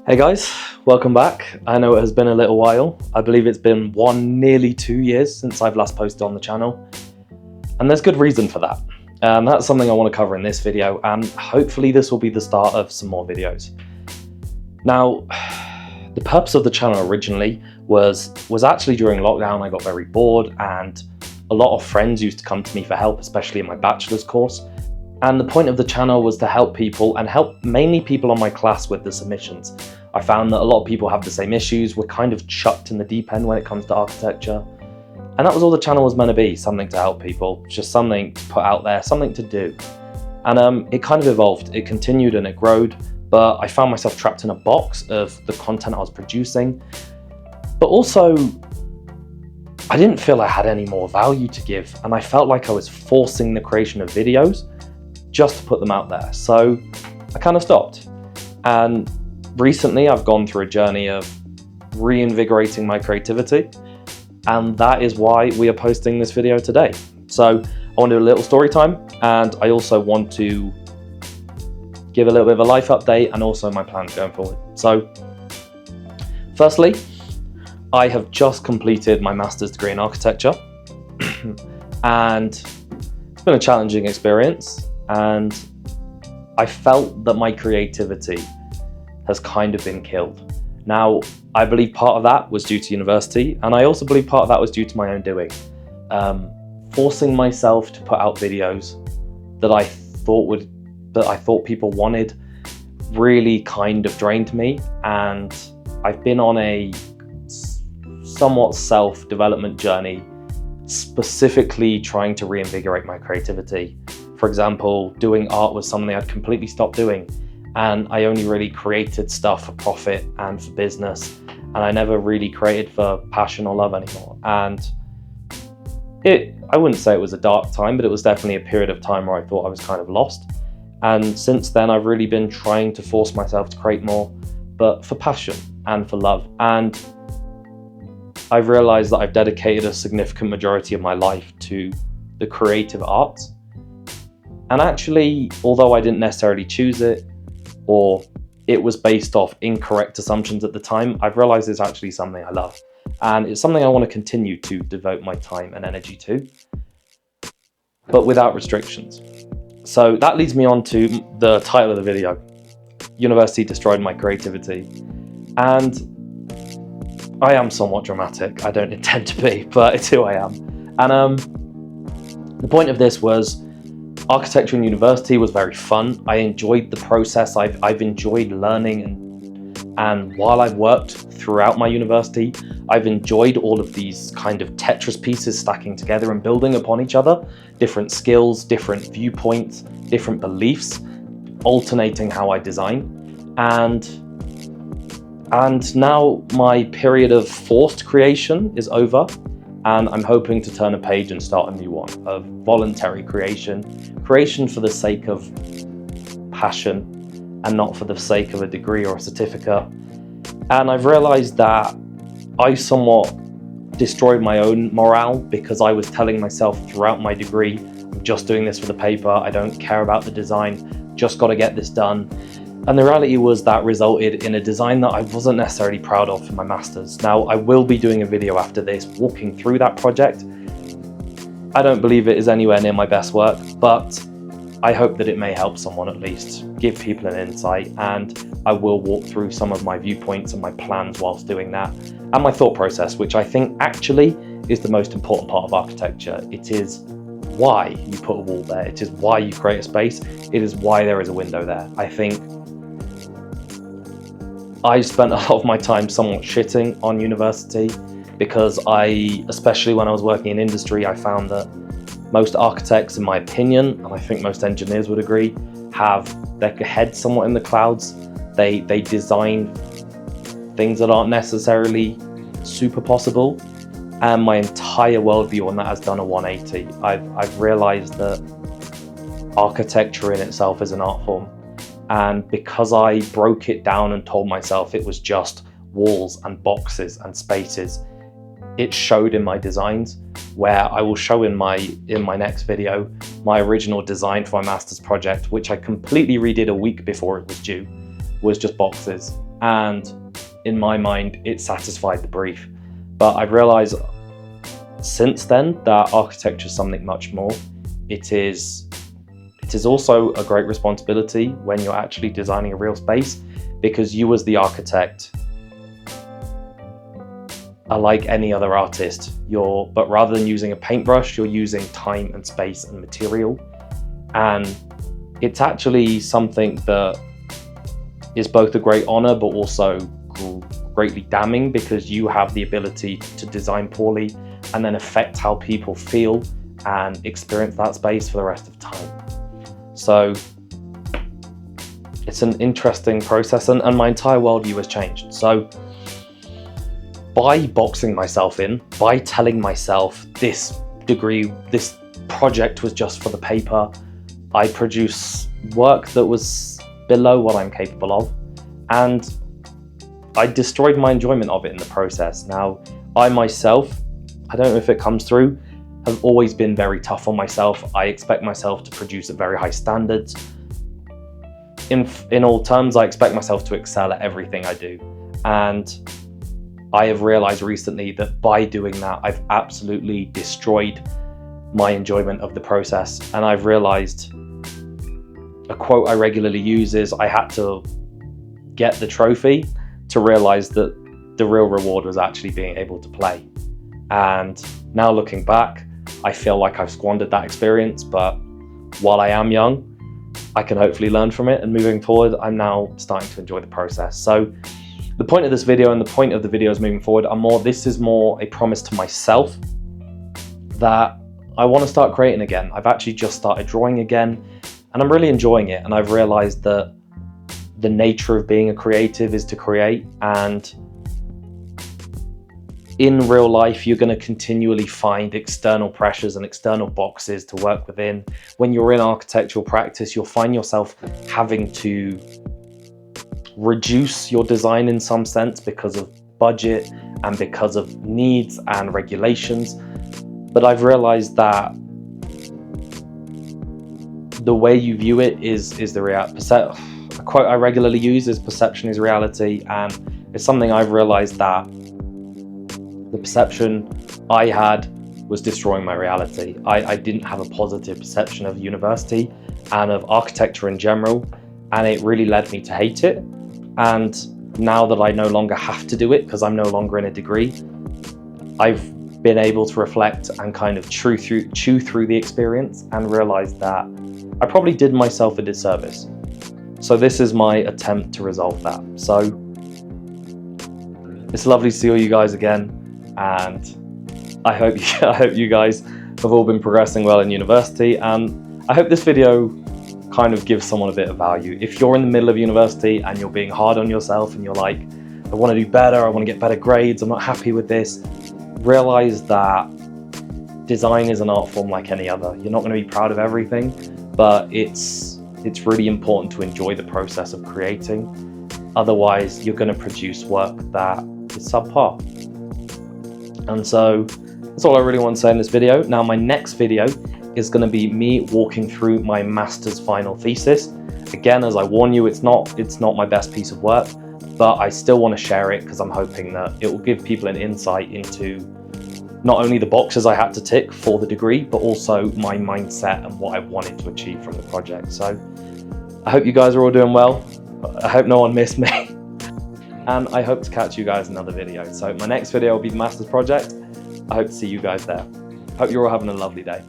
Hey guys, welcome back. I know it has been a little while. I believe it's been nearly 2 years since I've last posted on the channel. And there's good reason for that. That's something I want to cover in this video, and hopefully this will be the start of some more videos. Now, the purpose of the channel originally was actually during lockdown. I got very bored and a lot of friends used to come to me for help, especially in my bachelor's course. And the point of the channel was to help people, and help mainly people on my class with the submissions. I found that a lot of people have the same issues. We're kind of chucked in the deep end when it comes to architecture. And that was all the channel was meant to be, something to help people, just something to put out there, something to do. And it kind of evolved, it continued and it growed, but I found myself trapped in a box of the content I was producing. But also, I didn't feel I had any more value to give, and I felt like I was forcing the creation of videos just to put them out there. So I kind of stopped. And recently I've gone through a journey of reinvigorating my creativity, and that is why we are posting this video today. So I want to do a little story time, and I also want to give a little bit of a life update and also my plans going forward. So firstly, I have just completed my master's degree in architecture and it's been a challenging experience. And I felt that my creativity has kind of been killed. Now, I believe part of that was due to university, and I also believe part of that was due to my own doing. Forcing myself to put out videos that I thought people wanted really kind of drained me, and I've been on a somewhat self-development journey, specifically trying to reinvigorate my creativity. For example, doing art was something I'd completely stopped doing, and I only really created stuff for profit and for business, and I never really created for passion or love anymore. And I wouldn't say it was a dark time, but it was definitely a period of time where I thought I was kind of lost. And since then, I've really been trying to force myself to create more, but for passion and for love. And I've realized that I've dedicated a significant majority of my life to the creative arts. And actually, although I didn't necessarily choose it, or it was based off incorrect assumptions at the time, I've realized it's actually something I love. And it's something I want to continue to devote my time and energy to, but without restrictions. So that leads me on to the title of the video. University destroyed my creativity. And I am somewhat dramatic. I don't intend to be, but it's who I am. And the point of this was, architecture in university was very fun. I enjoyed the process. I've enjoyed learning, and while I've worked throughout my university, I've enjoyed all of these kind of Tetris pieces stacking together and building upon each other, different skills, different viewpoints, different beliefs, alternating how I design. And now my period of forced creation is over, and I'm hoping to turn a page and start a new one of voluntary creation for the sake of passion and not for the sake of a degree or a certificate. And I've realized that I somewhat destroyed my own morale, because I was telling myself throughout my degree, I'm just doing this for the paper, I don't care about the design, just got to get this done. And the reality was that resulted in a design that I wasn't necessarily proud of for my master's. Now, I will be doing a video after this walking through that project. I don't believe it is anywhere near my best work, but I hope that it may help someone, at least give people an insight, and I will walk through some of my viewpoints and my plans whilst doing that, and my thought process, which I think actually is the most important part of architecture. It is why you put a wall there, it is why you create a space, it is why there is a window there. I think I spent a lot of my time somewhat shitting on university, because especially when I was working in industry, I found that most architects, in my opinion, and I think most engineers would agree, have their head somewhat in the clouds. They design things that aren't necessarily super possible, and my entire worldview on that has done a 180. I've realized that architecture in itself is an art form. And because I broke it down and told myself it was just walls and boxes and spaces, it showed in my designs, where I will show in my next video my original design for my master's project, which I completely redid a week before it was due, was just boxes. and in my mind it satisfied the brief. But I've realized since then that architecture is something much more. It is also a great responsibility when you're actually designing a real space, because you as the architect are like any other artist. But rather than using a paintbrush, you're using time and space and material. And it's actually something that is both a great honor, but also greatly damning, because you have the ability to design poorly and then affect how people feel and experience that space for the rest of time. So it's an interesting process, and my entire worldview has changed. So by boxing myself in, by telling myself this project was just for the paper, I produce work that was below what I'm capable of, and I destroyed my enjoyment of it in the process. Now, I myself, I don't know if it comes through, have always been very tough on myself. I expect myself to produce at very high standards. In all terms, I expect myself to excel at everything I do. And I have realized recently that by doing that, I've absolutely destroyed my enjoyment of the process. And I've realized, a quote I regularly use is, I had to get the trophy to realize that the real reward was actually being able to play. And now looking back, I feel like I've squandered that experience, but while I am young, I can hopefully learn from it, and moving forward, I'm now starting to enjoy the process. So the point of this video and the point of the videos moving forward this is more a promise to myself that I want to start creating again. I've actually just started drawing again, and I'm really enjoying it. And I've realized that the nature of being a creative is to create, and in real life, you're going to continually find external pressures and external boxes to work within. When you're in architectural practice, you'll find yourself having to reduce your design in some sense because of budget and because of needs and regulations. But I've realized that the way you view it is the reality. A quote I regularly use is, perception is reality, and it's something I've realized that the perception I had was destroying my reality. I didn't have a positive perception of university and of architecture in general, and it really led me to hate it. And now that I no longer have to do it because I'm no longer in a degree, I've been able to reflect and kind of chew through the experience and realize that I probably did myself a disservice. So this is my attempt to resolve that. So it's lovely to see all you guys again. And I hope you guys have all been progressing well in university, and I hope this video kind of gives someone a bit of value. If you're in the middle of university and you're being hard on yourself and you're like, I want to do better, I want to get better grades, I'm not happy with this, realize that design is an art form like any other. You're not going to be proud of everything, but it's really important to enjoy the process of creating. Otherwise, you're going to produce work that is subpar. And so that's all I really want to say in this video. Now, my next video is going to be me walking through my master's final thesis. Again, as I warn you, it's not my best piece of work, but I still want to share it because I'm hoping that it will give people an insight into not only the boxes I had to tick for the degree, but also my mindset and what I wanted to achieve from the project. So I hope you guys are all doing well. I hope no one missed me. And I hope to catch you guys in another video. So my next video will be the master's project. I hope to see you guys there. Hope you're all having a lovely day.